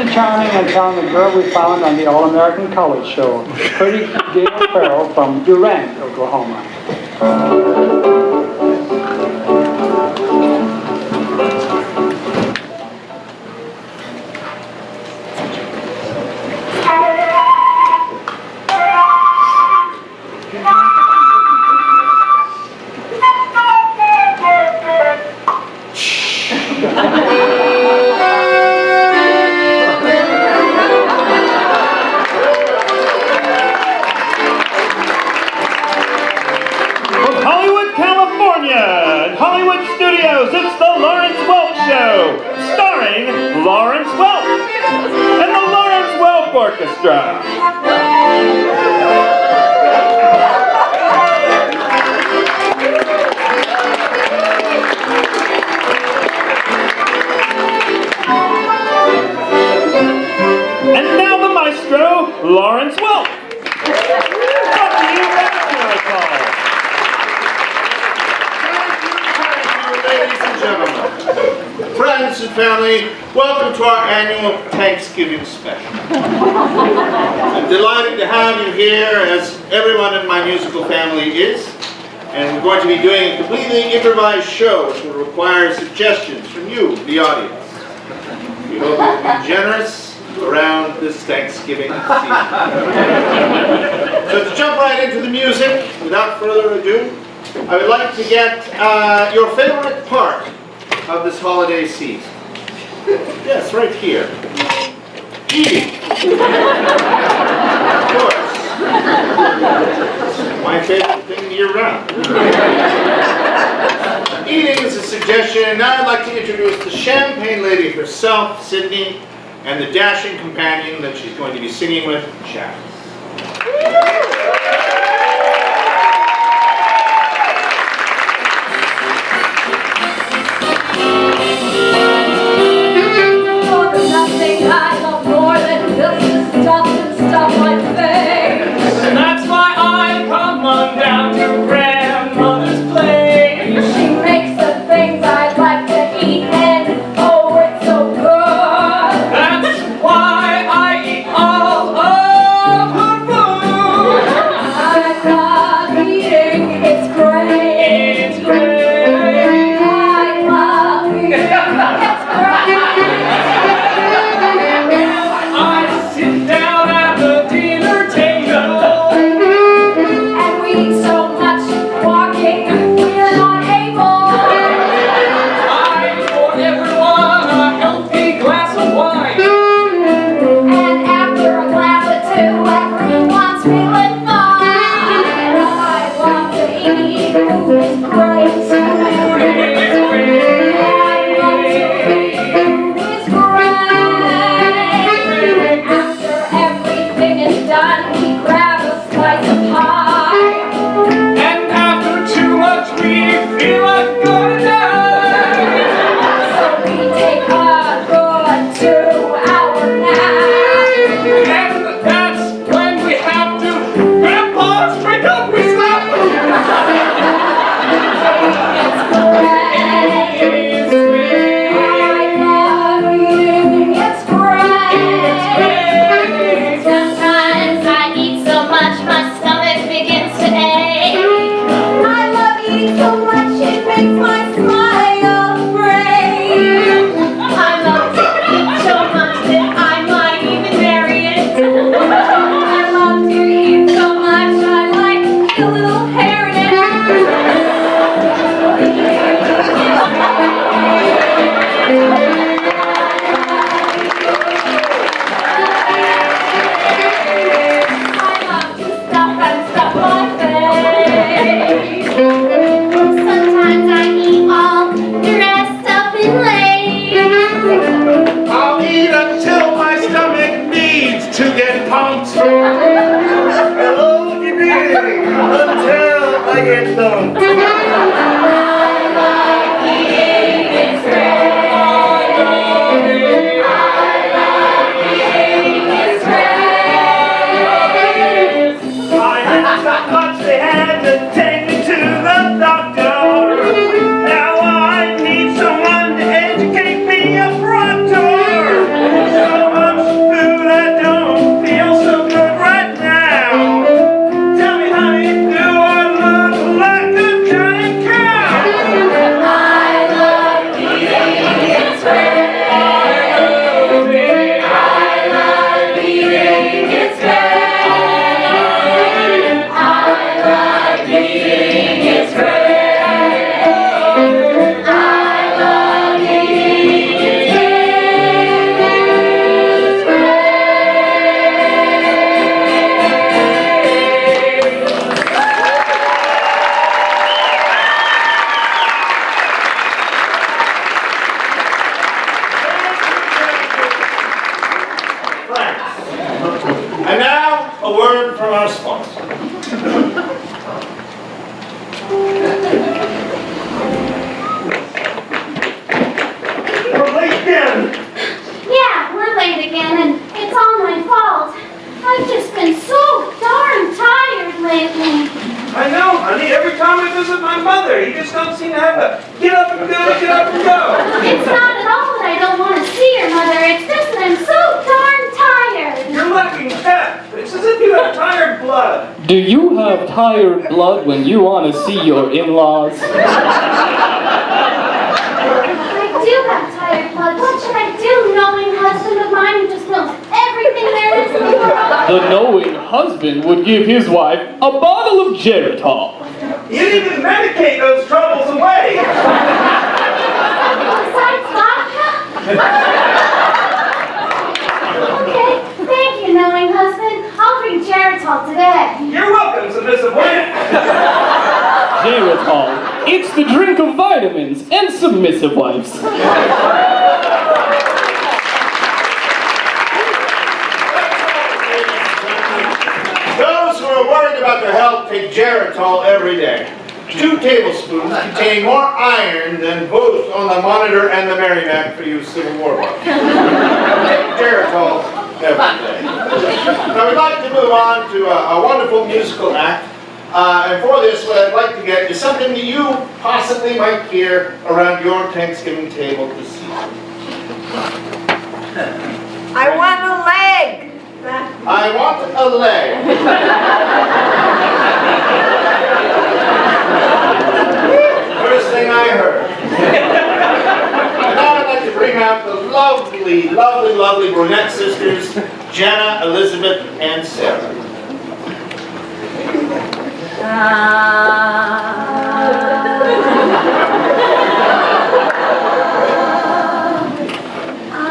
the charming and talented girl we found on the All-American College Show, pretty Gail Farrell from Durant, Oklahoma. It's the Lawrence Welk Show, starring Lawrence Welk and the Lawrence Welk Orchestra. And now the maestro, Lawrence Welk. What do you guys call? Ladies and gentlemen, friends and family, welcome to our annual Thanksgiving special. I'm delighted to have you here, as everyone in my musical family is, and we're going to be doing a completely improvised show, which will require suggestions from you, the audience. We hope you'll be generous around this Thanksgiving season. So to jump right into the music, without further ado, I would like to get your favorite part of this holiday season. Yes, right here. Eating. Of course. My favorite thing year-round. Eating is a suggestion, and now I'd like to introduce the champagne lady herself, Sydney, and the dashing companion that she's going to be singing with, Sara. That's why I come on down to grandmother's place. She makes the things I'd like to eat, and oh, it's so good. That's why I eat all of her food. I love eating, it's great. It's great. I love eating, it's great. I sit down at the dinner table. So much a word from our sponsor. We're late again. Yeah, we're late again, and it's all my fault. I've just been so darn tired lately. I know, honey. Every time I visit my mother, you just don't seem to have a get up and go, get up and go. It's not at all that I don't want to see your mother. It's just that I'm so darn tired. You're looking fat. It's as if you have tired blood. Do you have tired blood when you want to see your in-laws? I do have tired blood. What should I do, knowing husband of mine who just knows everything there is in the world? The knowing husband would give his wife a bottle of Geritol. You need to medicate those troubles away. Besides vodka? Okay, thank you, knowing husband. I'll drink Geritol today. You're welcome, submissive wife. Geritol. It's the drink of vitamins and submissive wives. Those who are worried about their health take Geritol every day. 2 tablespoons containing more iron than both on the Monitor and the Merrimack for you Civil War buffs. Take Geritol every day. Now we'd like to move on to a wonderful musical act. And for this, what I'd like to get is something that you possibly might hear around your Thanksgiving table this season. I want a leg. I want a leg. First thing I heard. And now I'd like to bring out the lovely, lovely, lovely brunette sisters, Jenna, Elizabeth, and Sara.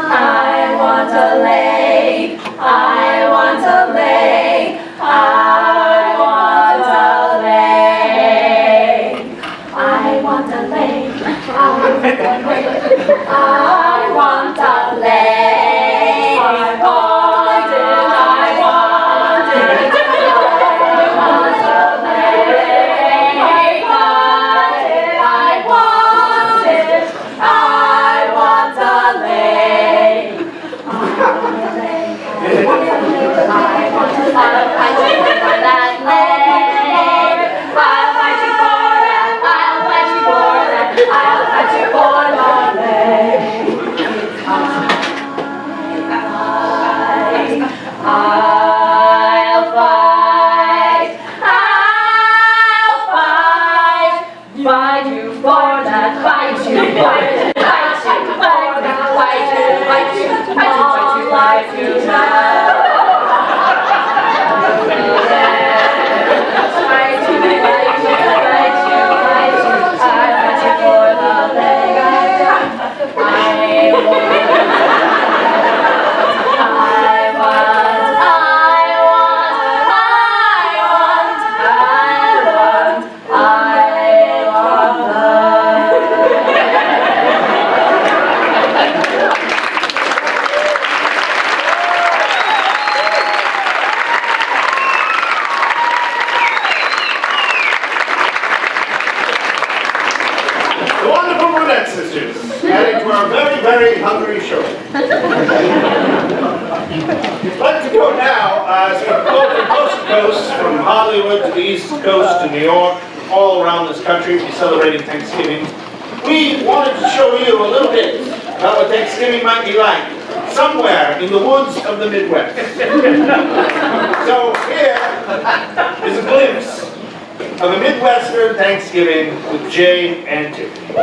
I want a leg. I want a leg. I want a leg. I want a leg. I want a leg. I want a leg. I want it. I want it. I want a leg. I want it. I want it. I want a leg. Fight you for that, fight you, fight you, fight you, fight you, fight you, fight you, fight you, fight you, Very hungry show. I'd like to go now from coast to coast, from Hollywood to the East Coast to New York, all around this country. We'll be celebrating Thanksgiving. We wanted to show you a little bit about what Thanksgiving might be like somewhere in the woods of the Midwest. So here is a glimpse of a Midwestern Thanksgiving with Jay and Tiffany.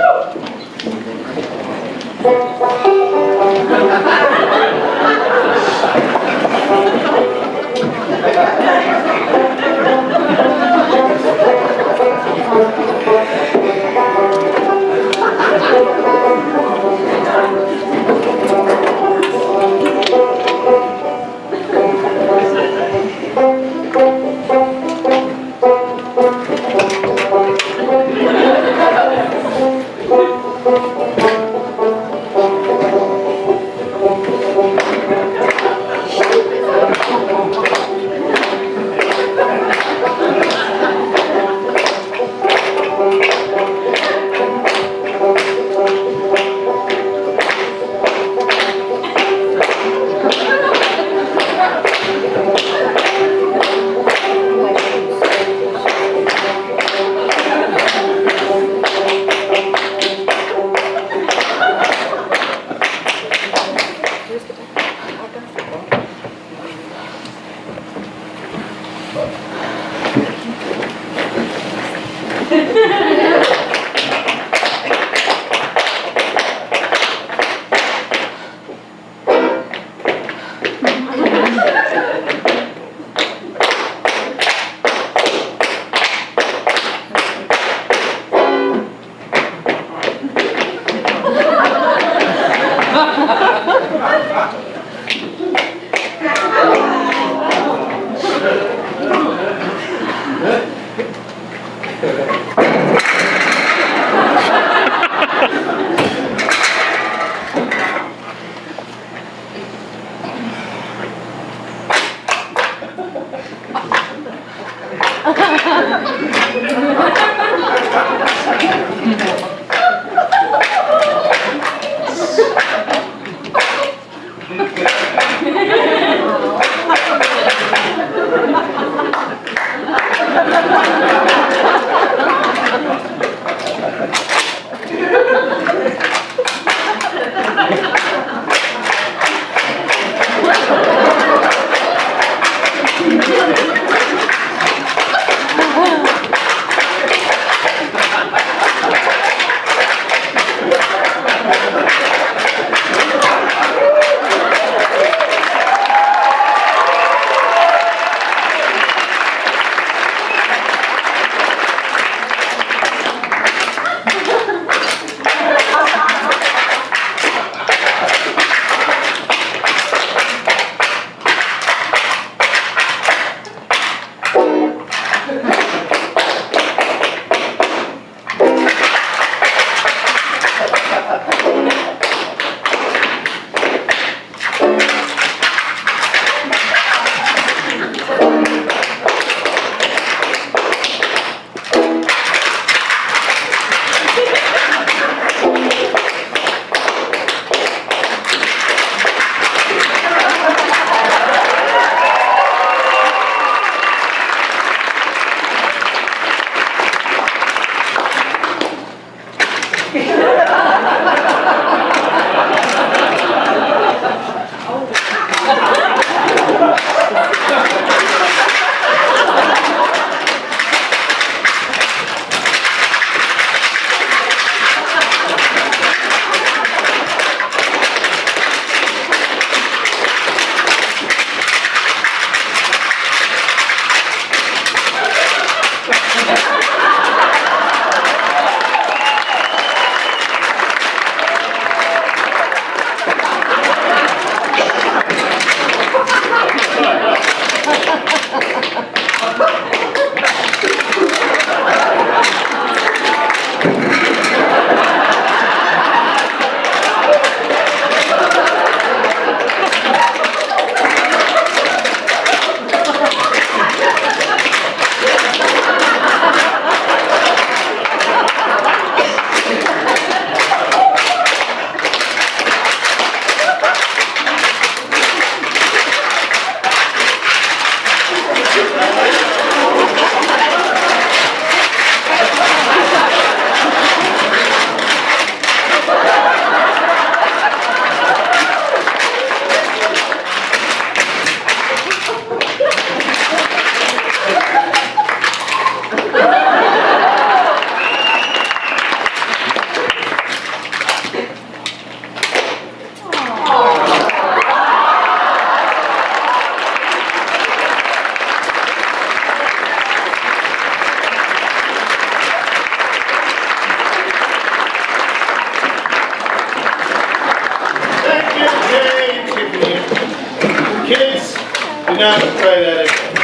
now try that again.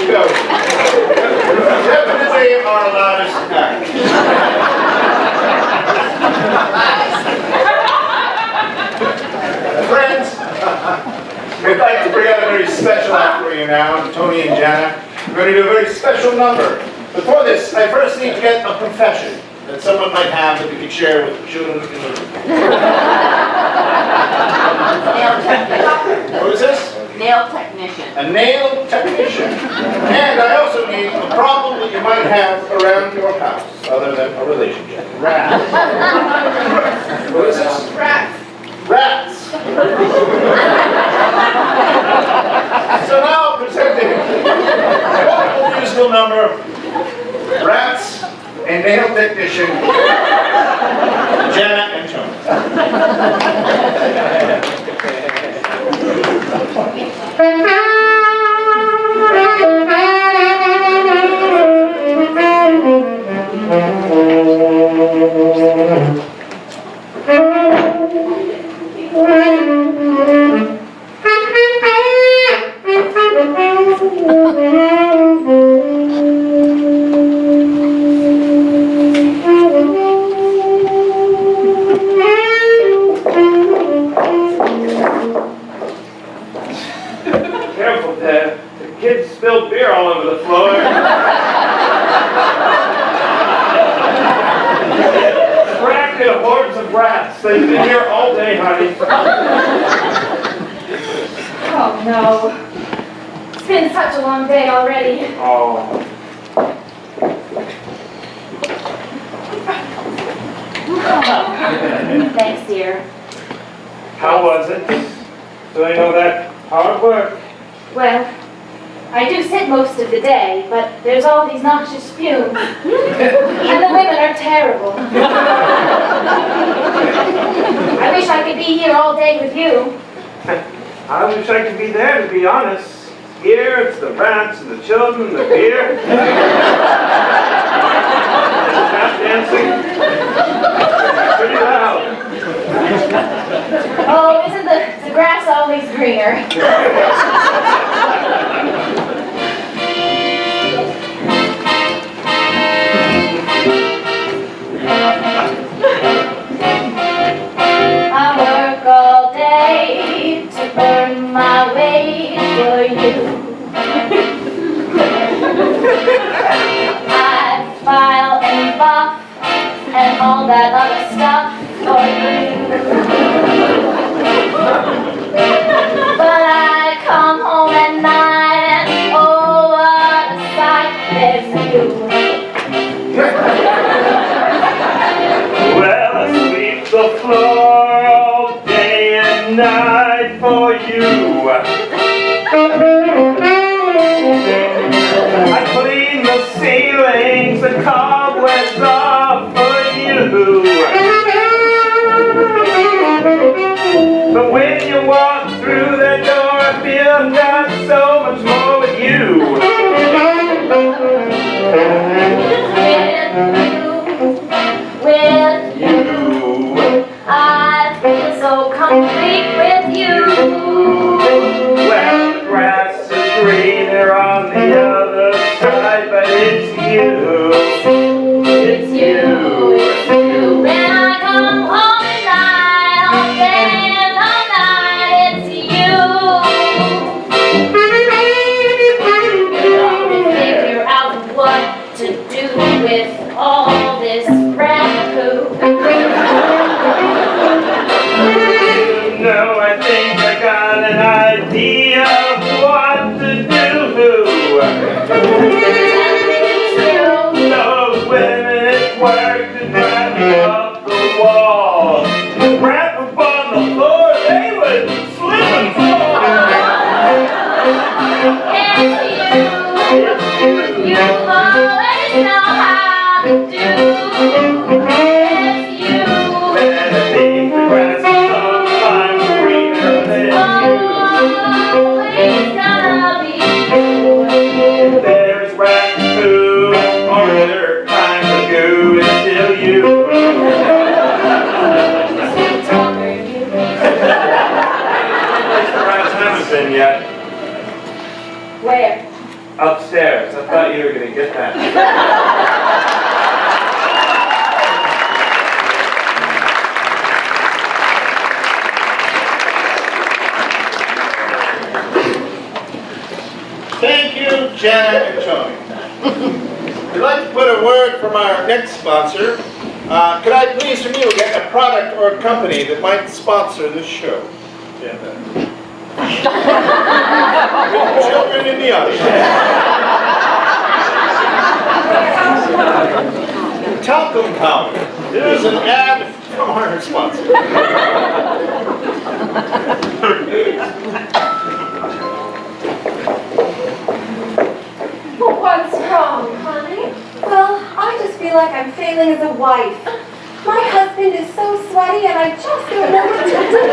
Go. Definitely our loudest act. Friends, we'd like to bring out a very special act for you now, Tony and Jana. We're going to do a very special number. Before this, I first need to get a profession that someone might have that we could share with the children in the room. Nail technician. What is this? Nail technician. A nail technician. And I also need a problem that you might have around your house, other than a relationship. Rats. What is this? Rats. Rats. So now presenting a wonderful musical number, Rats and Nail Technician, Jana and Careful, Dad. The kids spilled beer all over the floor. Attracted hordes of rats. They've been here all day, honey. Oh no. It's been such a long day already. Oh. Thanks, dear. How was it? Doing all that hard work? Well, I do sit most of the day, but there's all these noxious fumes. And the women are terrible. I wish I could be here all day with you. I wish I could be there, to be honest. Here, it's the rats and the children and the beer. Tap dancing. Pretty loud. Oh, isn't the grass always greener? I work all day to earn my wage for you. I file and buff and all that other stuff for you. But I come home at night and oh, what a sight there's you. Well, I sweep the floor all day and night for you. I clean the ceilings and cobwebs off for you. But when you walk through that door, I feel I've got so much more with you. With you, I feel so complete with you. Well, the grass is greener on the other side, but it's you. It's you, it's you. When I come home at night, all day and all night, it's you. You always figure out what to do with all this rat poop. You know, I think I got an idea of what to do. Those women at work to drive me up the wall. The rat poop on the floor, they would slip and fall. It's you. You always know how to do. It's you. And I think the grass is sometimes greener than you. Always gonna be you. There's rat poo or other kinds of goo, it's still you. Sweet talker, you. Place the rats haven't been yet. Where? Upstairs. I thought you were going to get that. Thank you, Jana and Tony. We'd like to put a word from our next sponsor. Could I please from you get a product or a company that might sponsor this show? Children in the audience. Talcum powder. Here's an ad from our sponsor. wife. My husband is so sweaty and I just don't know what to do.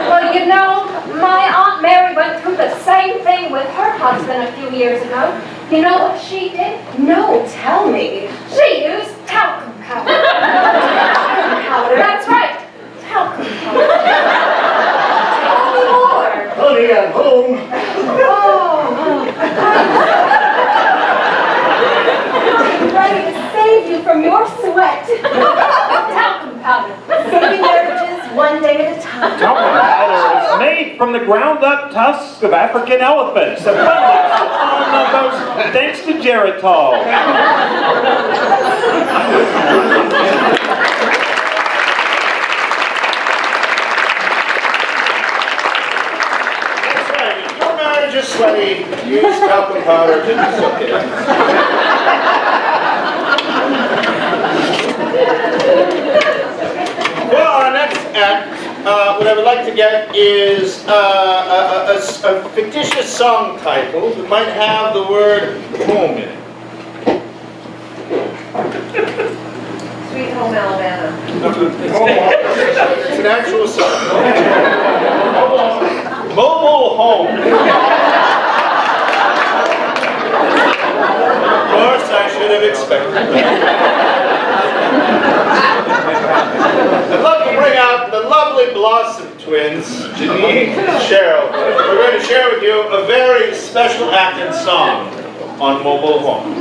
Well, you know, my Aunt Mary went through the same thing with her husband a few years ago. You know what she did? No, tell me. She used talcum powder. Talcum powder. That's right, talcum powder. Tell me more. Honey, I'm home. I'm ready to save you from your sweat. Talcum powder. Saving marriages one day at a time. Talcum powder is made from the ground-up tusks of African elephants. Abundance of those thanks to Geritol. That's right. If your marriage is sweaty, use talcum powder to soak it. Well, our next act, what I would like to get is a fictitious song title that might have the word home in it. Sweet Home Alabama. It's an actual song. Mobile home. Of course, I should have expected. I'd love to bring out the lovely Blossom twins, Janine and Cheryl. We're going to share with you a very special act and song on Mobile Home.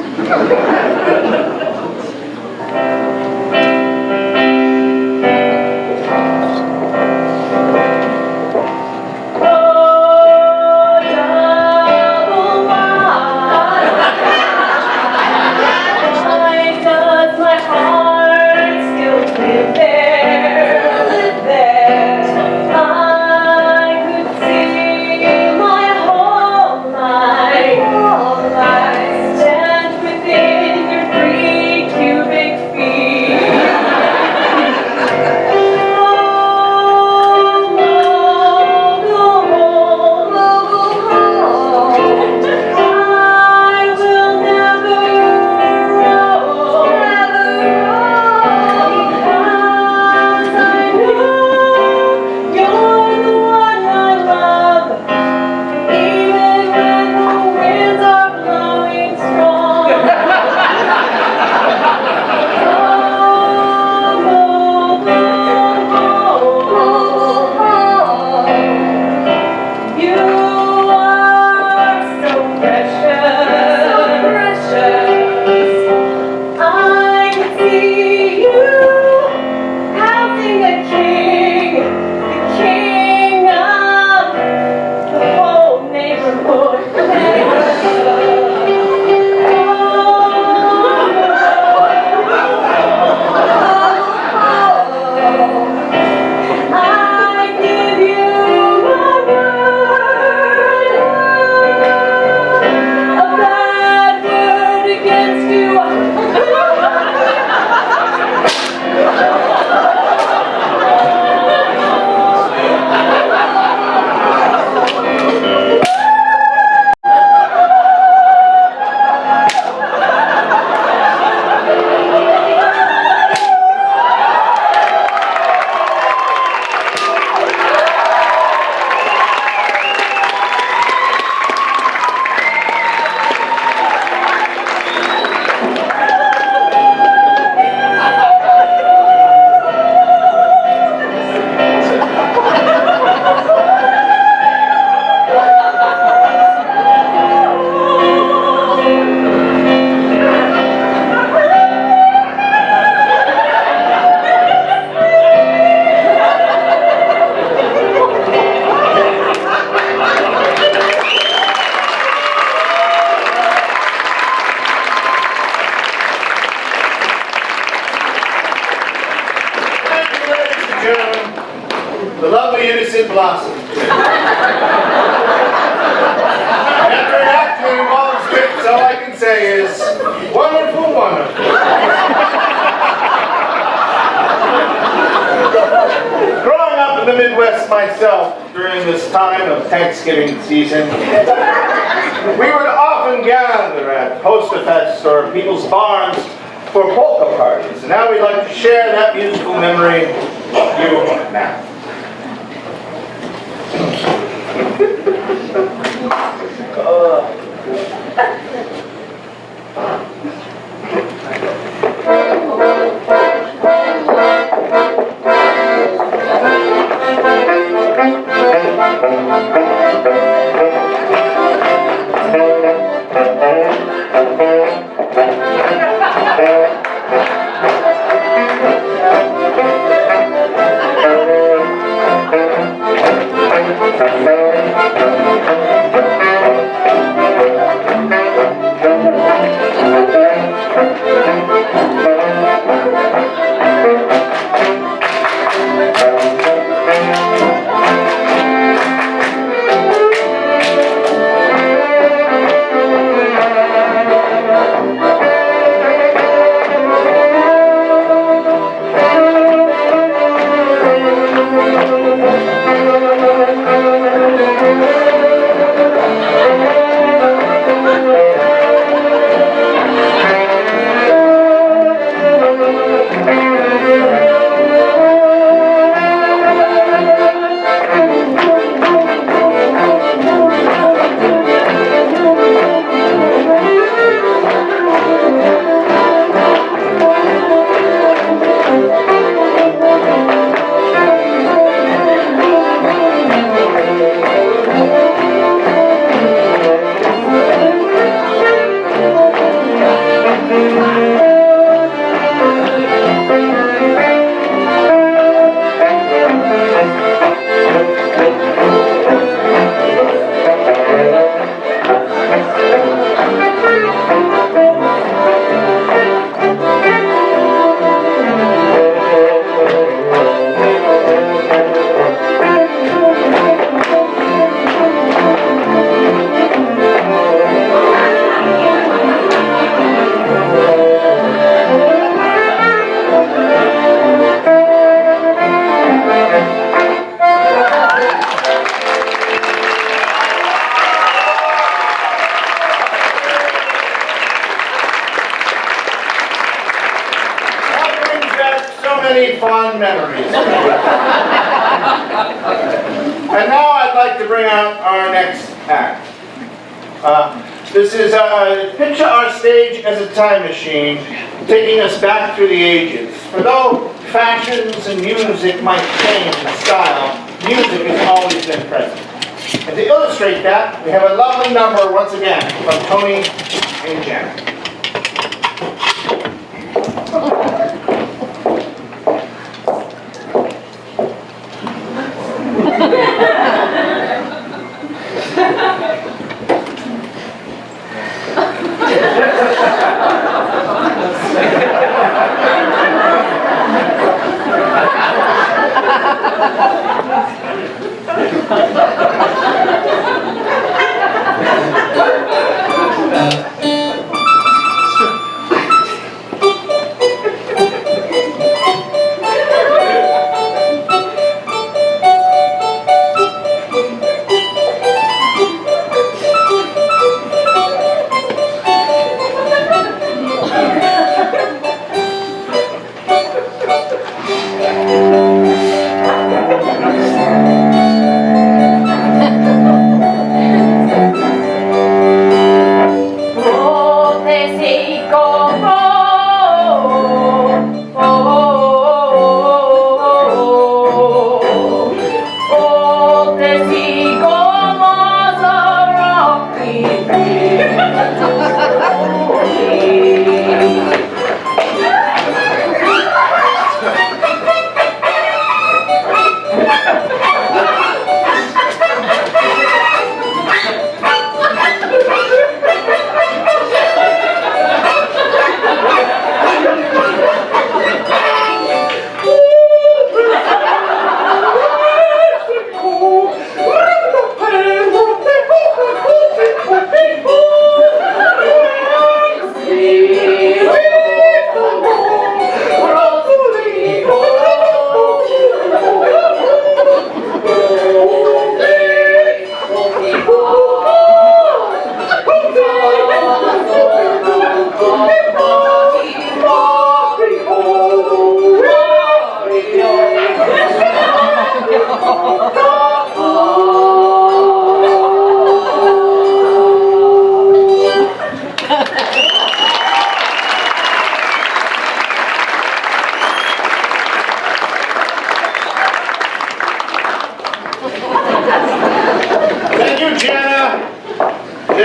The lovely innocent Blossom. After an act that involves scripts, all I can say is, wonderful, wonderful. Growing up in the Midwest myself, during this time of Thanksgiving season, we would often gather at Post-a-Fest or people's barns for polka parties. And now we'd like to share that musical memory with you now. Fond memories. And now I'd like to bring out our next act. This is picture our stage as a time machine, taking us back through the ages. For though fashions and music might change in style, music has always been present. And to illustrate that, we have a lovely number once again from Tony and Janet.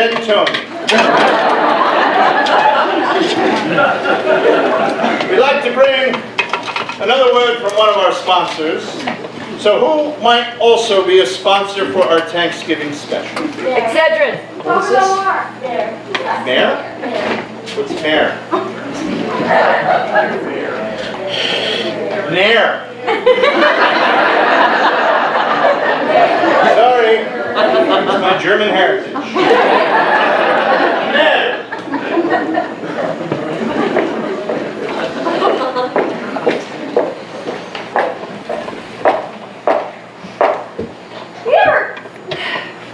then Tony. We'd like to bring another word from one of our sponsors. So who might also be a sponsor for our Thanksgiving special? Excedrin. What's this? Mare? What's mare? Nair. Sorry, it's my German heritage. Nair. You ever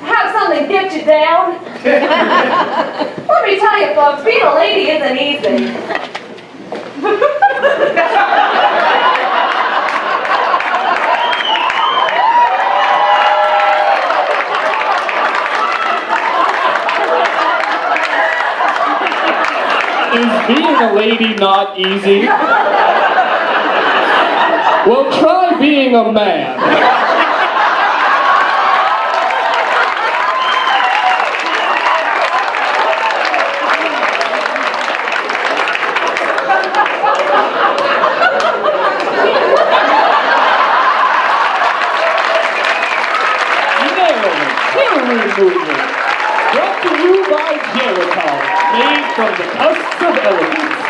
have something get you down? Let me tell you, folks, being a lady isn't easy. Is being a lady not easy? Well, try being a man. Movement. Brought to you by Geritol, made from the tusks of elephants.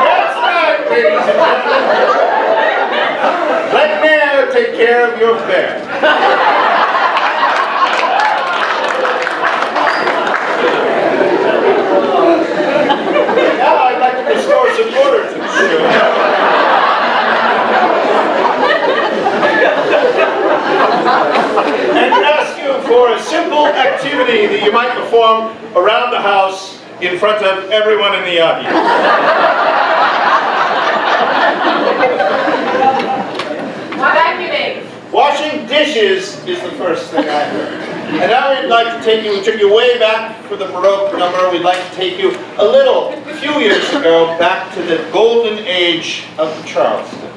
That's right, ladies and gentlemen. Let Nair take care of your bear. Now I'd like to restore some order to the show. And ask you for a simple activity that you might perform around the house in front of everyone in the audience. Vacuuming. Washing dishes is the first thing I heard. And now we'd like to take you, we took you way back for the Baroque number, we'd like to take you a few years ago, back to the golden age of the Charleston.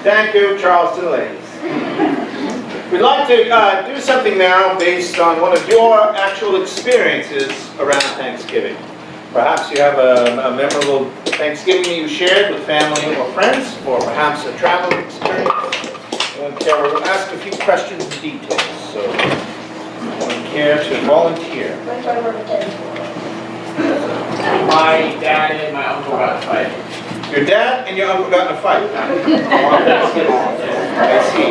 Thank you, Charleston ladies. We'd like to do something now based on one of your actual experiences around Thanksgiving. Perhaps you have a memorable Thanksgiving that you shared with family or friends, or perhaps a travel experience. We'll ask a few questions and details, so anyone care to volunteer? My dad and my uncle got in a fight. Your dad and your uncle got in a fight? I see.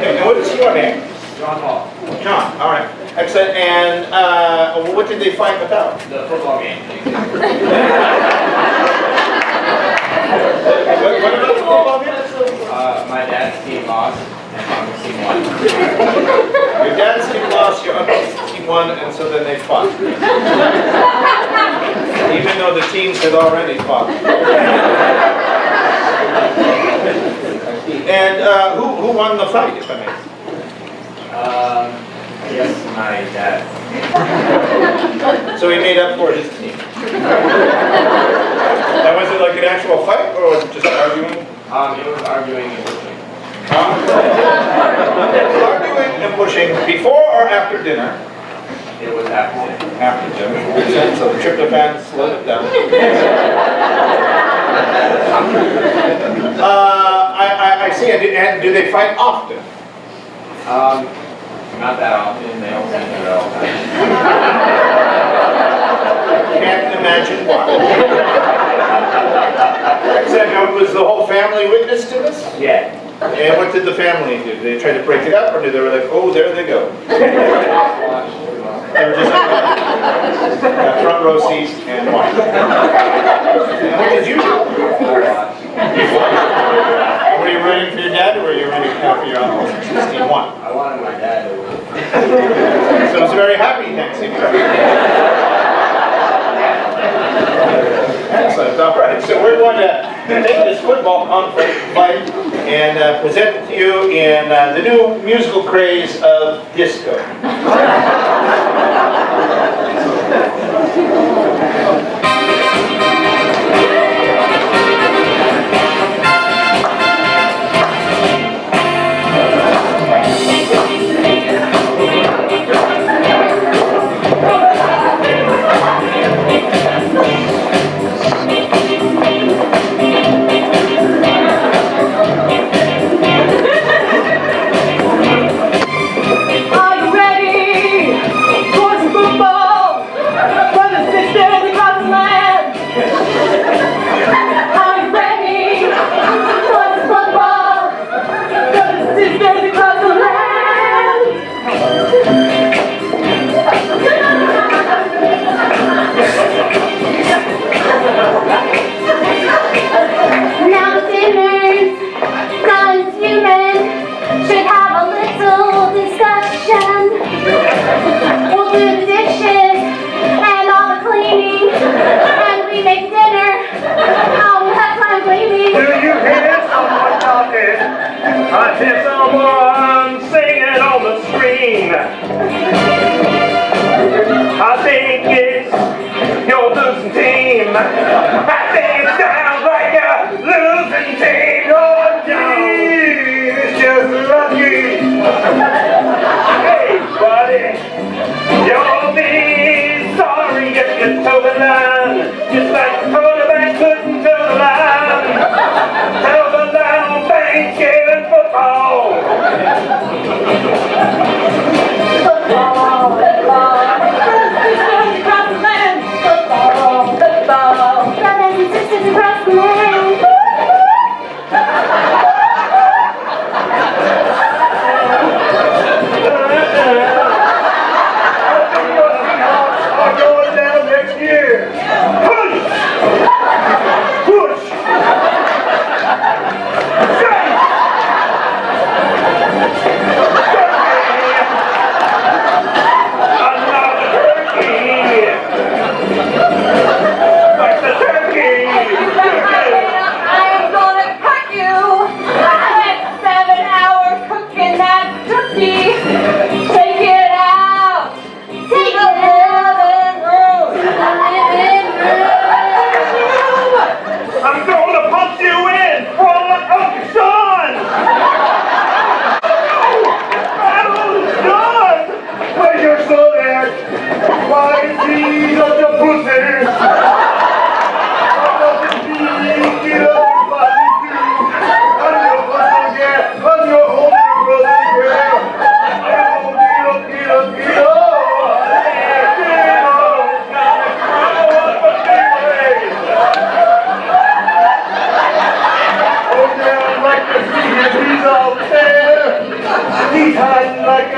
And what is your name? John Hall. John, all right. Excellent. And what did they fight about? The football game. What about the football game? My dad's team lost and my uncle's team won. Your dad's team lost, your uncle's team won, and so then they fought. Even though the teams had already fought. And who won the fight, if I may? Yes, my dad. So he made up for his team. And was it like an actual fight, or was it just arguing? It was arguing and pushing. Arguing and pushing before or after dinner? It was after dinner. After dinner. So the tryptophan slowed it down. I see. And do they fight often? Not that often. They don't seem to do it all the time. Can't imagine why. Except was the whole family witness to this? Yeah. And what did the family do? Did they try to break it up, or did they were like, oh, there they go? They were just front row seats and watch. And what did you do? Were you rooting for your dad, or were you rooting for your uncle? 16-1. I wanted my dad to win. So it was a very happy Thanksgiving. Excellent. All right. So we're going to take this football conference fight and present it to you in the new musical craze of disco. I hear someone singing on the screen. I think it's your losing team. I think it sounds like a losing team. Your team is just lucky. Hey, buddy, you'll be sorry if you toe the line. Just like the quarterback couldn't toe the line. Toe the line on Thanksgiving football. Football, brothers and sisters across the land. Football, brothers and sisters across the land. Are going down next year. Push! Push! Shake!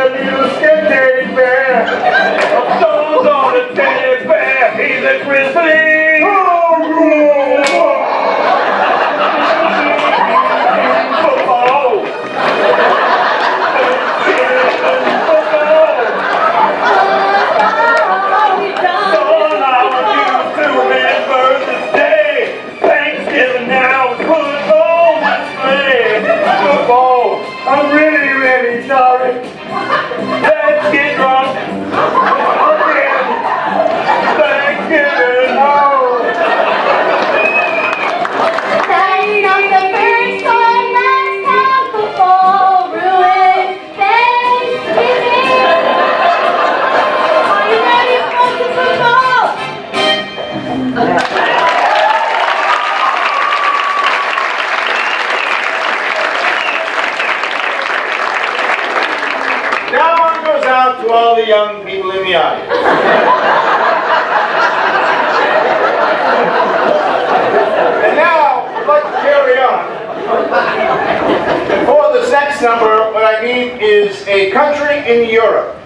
a little skin teddy bear. I'm so on a teddy bear. He's a grizzly. Football. Son, I want you to remember this day. Thanksgiving now is put on display. Football. I'm really, really sorry. Let's get drunk again. Thanksgiving, oh. That's not the first time that's how football ruined Thanksgiving. Are you ready for the football? Now one goes out to all the young people in the audience. And now, I'd like to carry on. And for this next number, what I need is a country in Europe.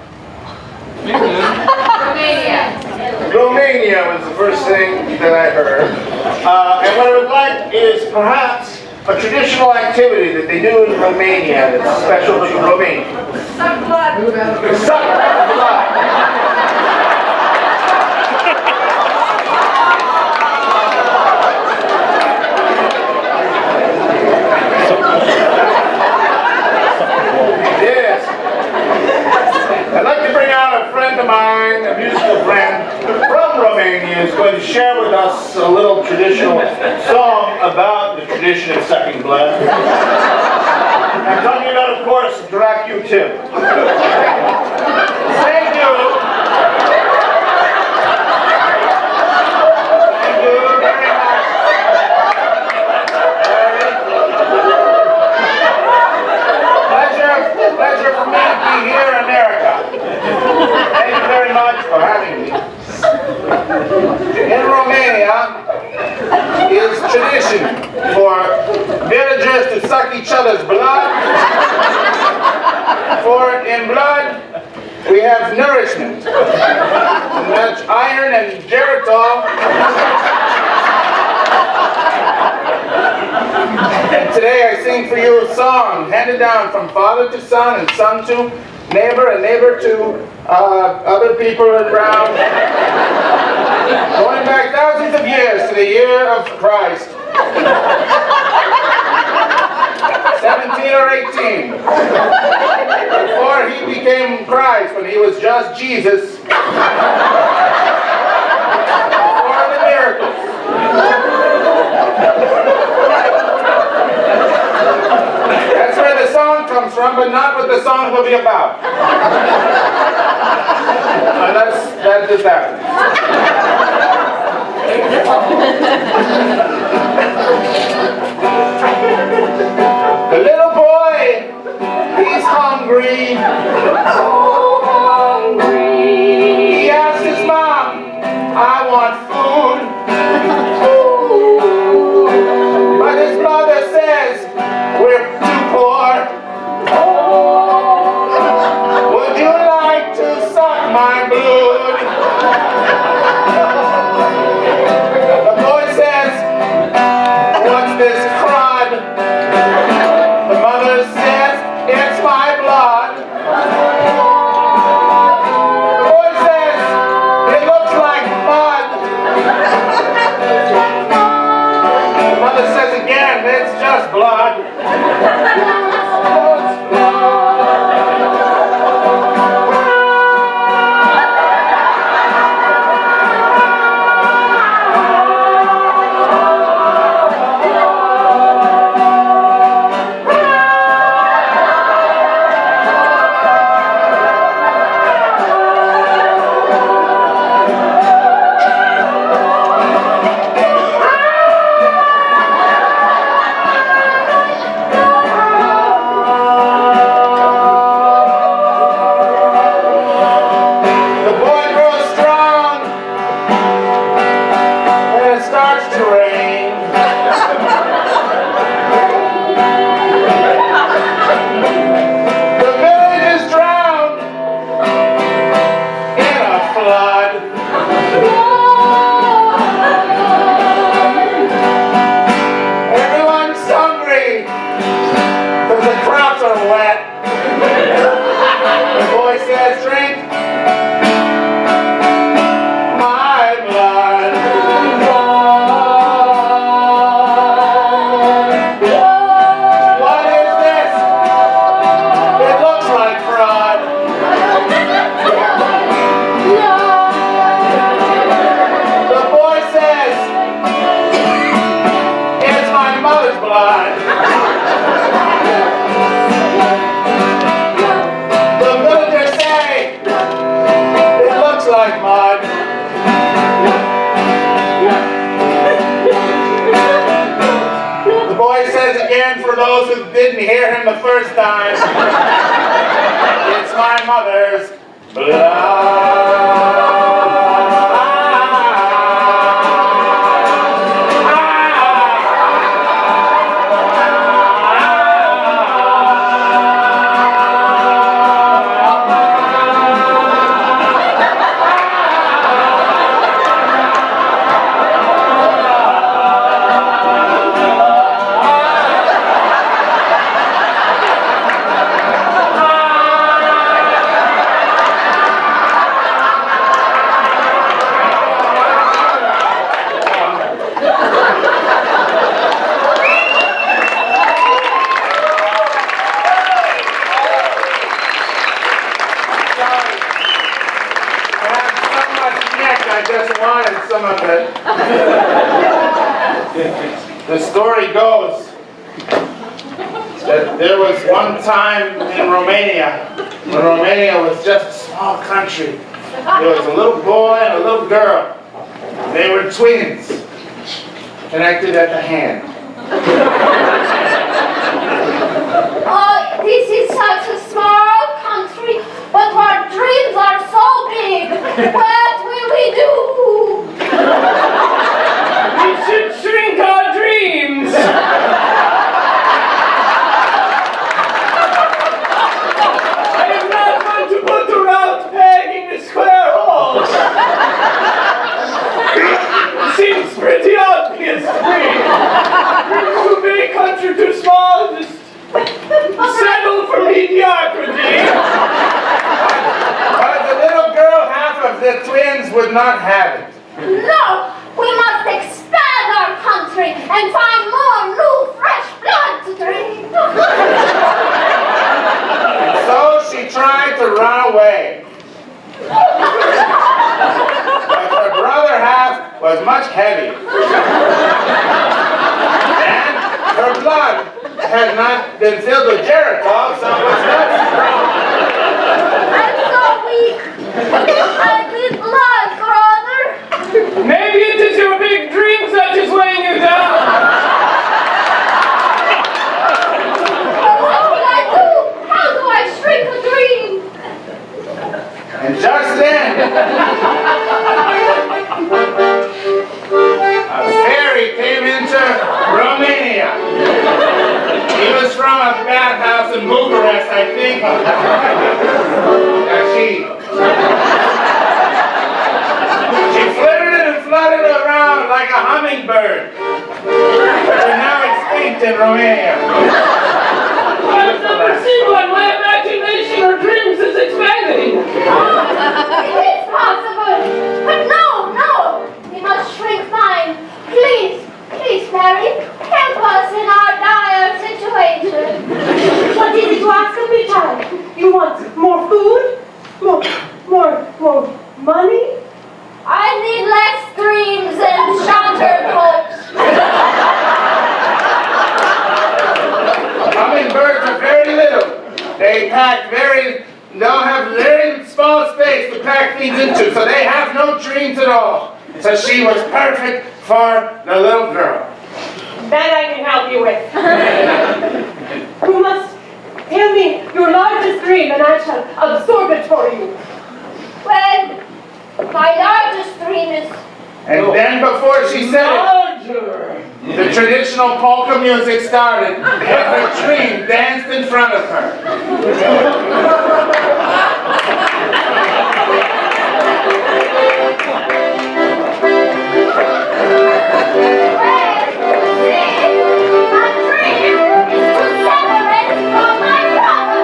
Romania. Romania was the first thing that I heard. And what I would like is perhaps a traditional activity that they do in Romania that's special to Romania. Suck blood. Suck blood. Yes. I'd like to bring out a friend of mine, a musical friend from Romania, who's going to share with us a little traditional song about the tradition of sucking blood. I'm talking about, of course, Dracula 2. Thank you. Thank you very much. Pleasure for me to be here in America. Thank you very much for having me. In Romania, it's tradition for villagers to suck each other's blood. For in blood, we have nourishment. And that's iron and geritol. And today I sing for you a song handed down from father to son and son to neighbor and neighbor to other people around. Going back thousands of years to the year of Christ. 17 or 18. Before he became Christ, when he was just Jesus. Before the miracles. That's where the song comes from, but not what the song will be about. Unless that just happens. The little boy, he's hungry. So hungry. He asks his mom, I want food. But his mother says, we're too poor. Would you like to suck my blood? The boy says, what's this crud? The mother says, it's my blood. The boy says, it looks like mud. The mother says again, it's just blood. The boy says, drink my blood. What is this? It looks like fraud. The boy says, it's my mother's blood. The villagers say, it looks like mud. The boy says again, for those who didn't hear him the first time, it's my mother's I just wanted some of it. The story goes that there was one time in Romania, when Romania was just a small country. There was a little boy and a little girl. They were twins, connected at the hand. Oh, this is such a small country, but our dreams are so big. What will we do? We should shrink our dreams. I am not going to put a round peg in the square hole. Seems pretty obvious to me. Dreams too big, country too small, just settle for mediocrity. But the little girl, half of the twins, would not have it. No, we must expand our country and find more new, fresh blood to drink. So she tried to run away. But her brother half was much heavier. And her blood had not been filled with geritol, so it was not strong. I'm so weak. I need blood, brother. Maybe it is your big dreams that is weighing you down. But what will I do? How do I shrink a dream? And just then, a fairy came into Romania. He was from a bathhouse in Bucharest, I think. She flitted and fluttered around like a hummingbird, which are now extinct in Romania. I've never seen one. My imagination or dreams is expanding. It is possible. But no. We must shrink mine. Please, Mary, help us in our dire situation. What is it you ask of me, child? You want more food? More money? I need less dreams and shattered hopes. Hummingbirds are very little. They don't have very small space to pack things into, so they have no dreams at all. So she was perfect for the little girl. That I can help you with. You must tell me your largest dream and I shall absorb it for you. Well, my largest dream is... And then before she said Larger. it, the traditional polka music started, and her dream danced in front of her. My dream is to separate from my brother.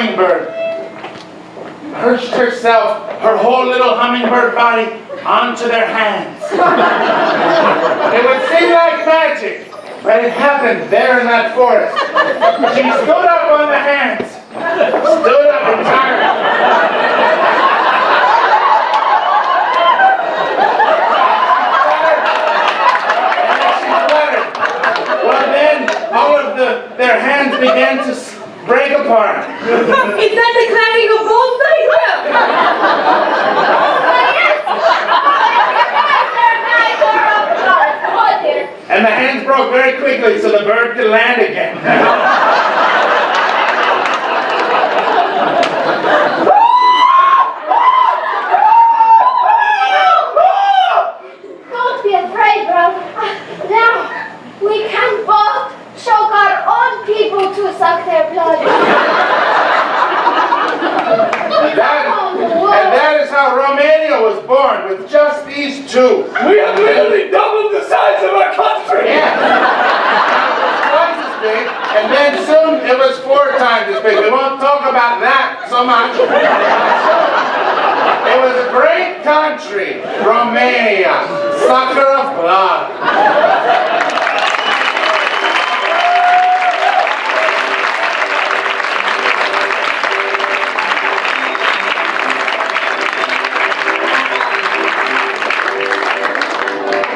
hummingbird perched herself, her whole little hummingbird body, onto their hands. It would seem like magic, but it happened there in that forest. She stood up on the hands, stood up entirely. Well, then all of their hands began to break apart. Is that the clanging of bones I hear? And the hands broke very quickly so the bird could land again. Don't be afraid, brother. Now, we can both choke our own people to suck their blood. And that is how Romania was born, with just these two. We have literally doubled the size of our country. Yeah. Twice as big, and then soon it was 4 times as big. We won't talk about that so much. It was a great country, Romania, sucker of blood.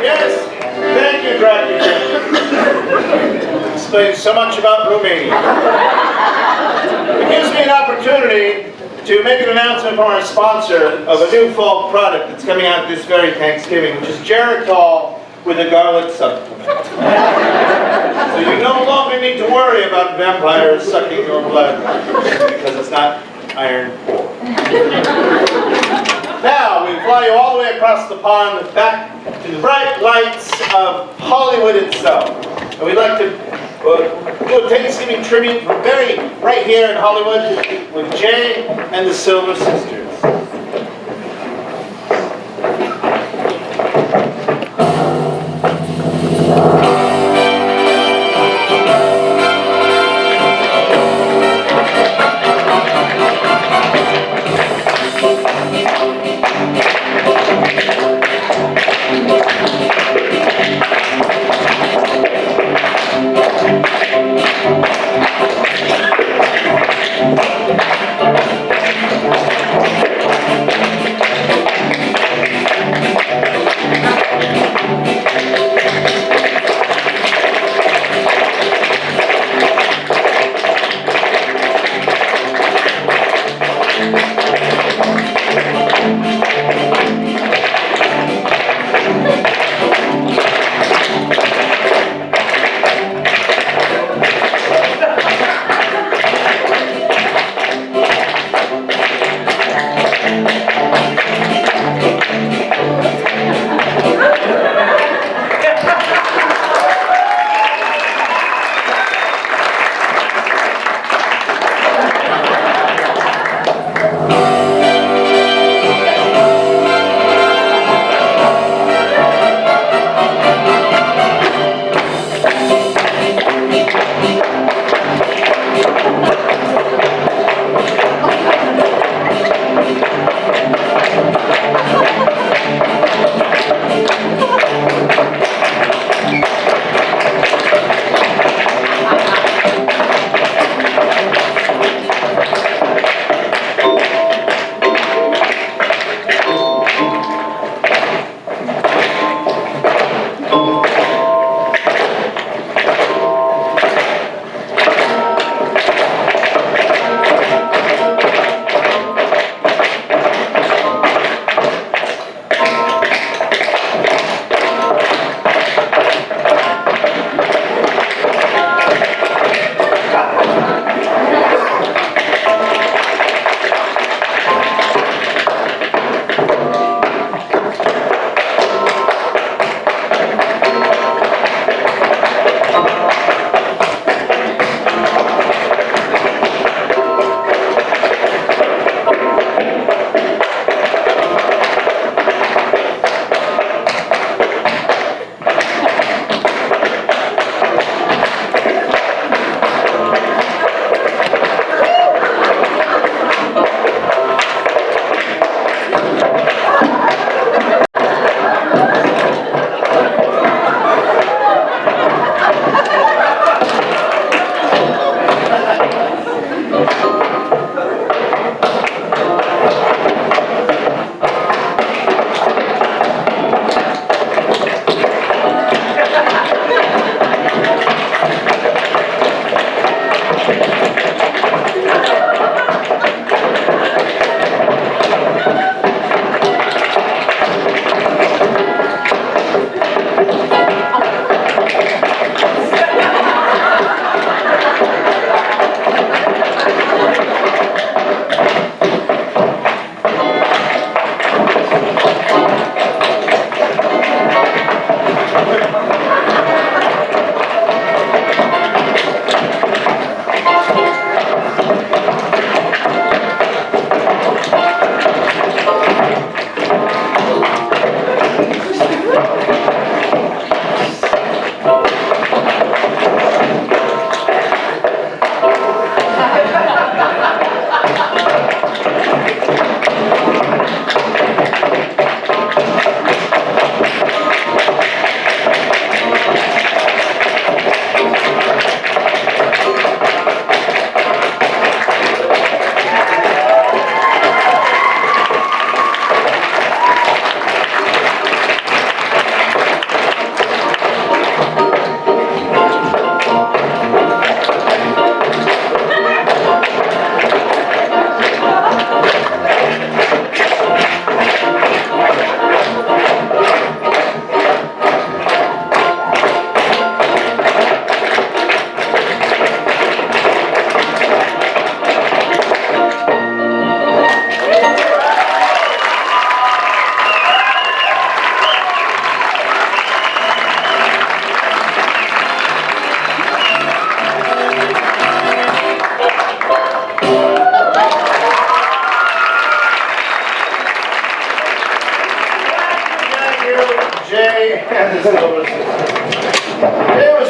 Yes, thank you, Dracula. Explains so much about Romania. It gives me an opportunity to make an announcement from our sponsor of a new fall product that's coming out this very Thanksgiving, which is Geritol with a garlic supplement. So you no longer need to worry about vampires sucking your blood, because it's not iron poor. Now, we fly you all the way across the pond back to the bright lights of Hollywood itself. And we'd like to do a Thanksgiving tribute from right here in Hollywood with Jay and the Silver Sisters.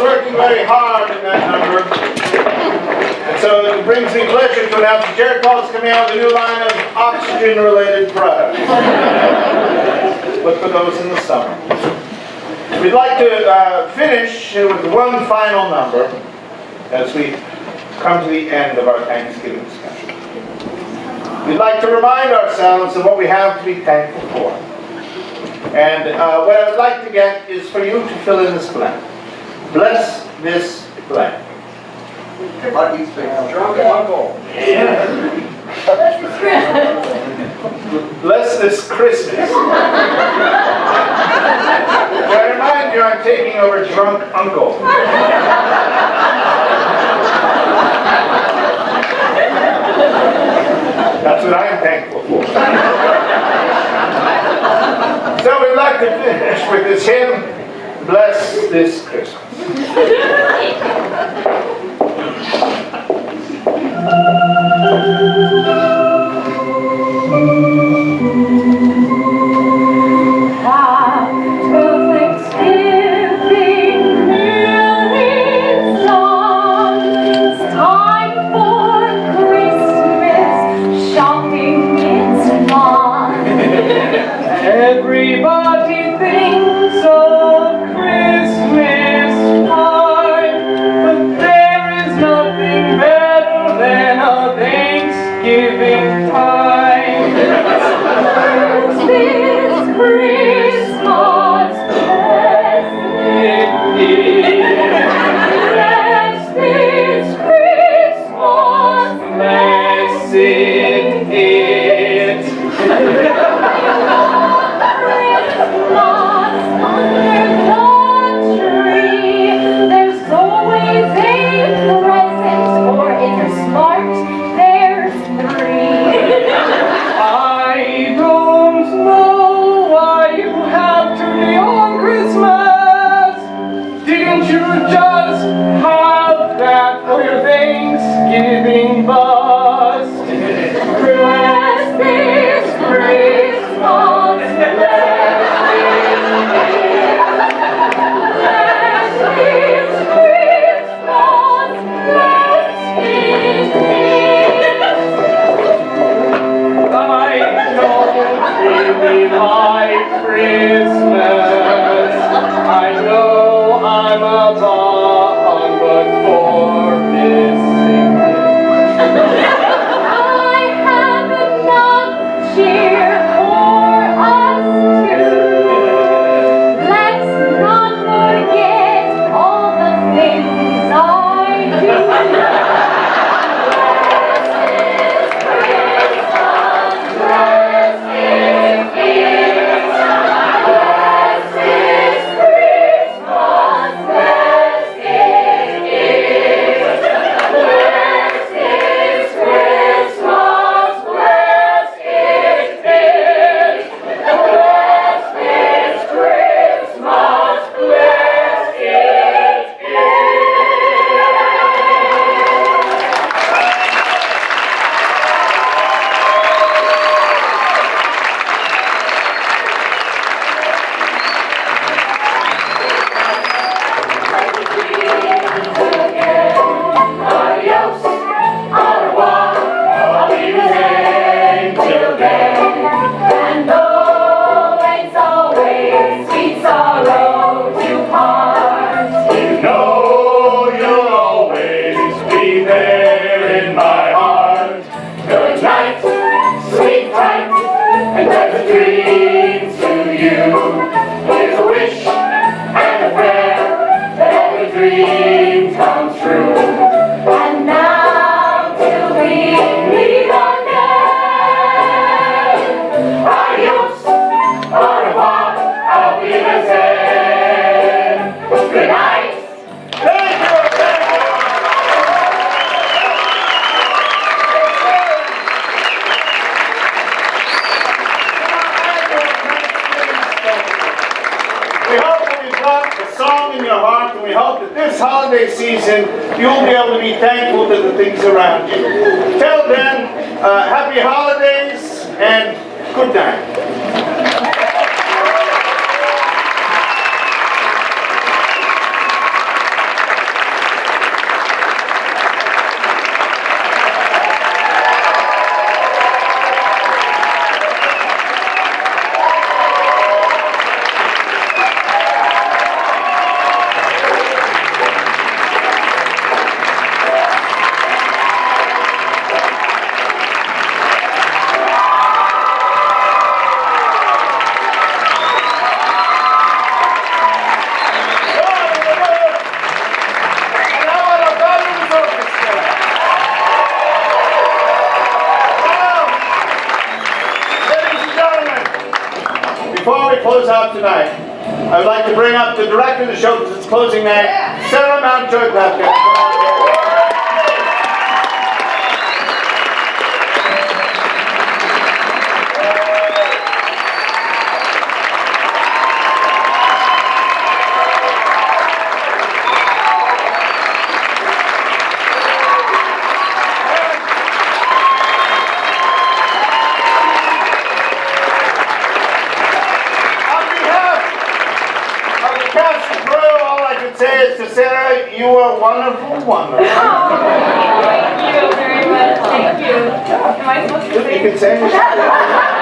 was working very hard in that number. And so it brings me pleasure to announce that Jerry Paul is coming out with a new line of oxygen-related products. Look for those in the summer. We'd like to finish with one final number as we come to the end of our Thanksgiving discussion. We'd like to remind ourselves of what we have to be thankful for. And what I would like to get is for you to fill in this blank. Bless this blank. Drunk uncle. Bless this Christmas. I remind you, I'm taking over drunk uncle. That's what I'm thankful for. So we'd like to finish with this hymn, Bless This Christmas. Everybody thinks of Christmas time, but there is nothing better than a Thanksgiving time. This Christmas, blessed it is. This Christmas, blessed it is. Just have that for your Thanksgiving buzz. Bless this Christmas, bless this Christmas, bless it. I don't really like Christmas. I know I'm a bum, but for missing I have enough cheer for us two. Let's not forget all the things I do. Holiday season, you'll be able to be thankful to the things around you. Till then, happy holidays and good night. to close out tonight, I would like to bring up the director of the show because it's closing night, Sara Mountjoy-Pepka. Say to Sara, you are wonderful, wonderful. Thank you very much. Thank you. Am I supposed to You can say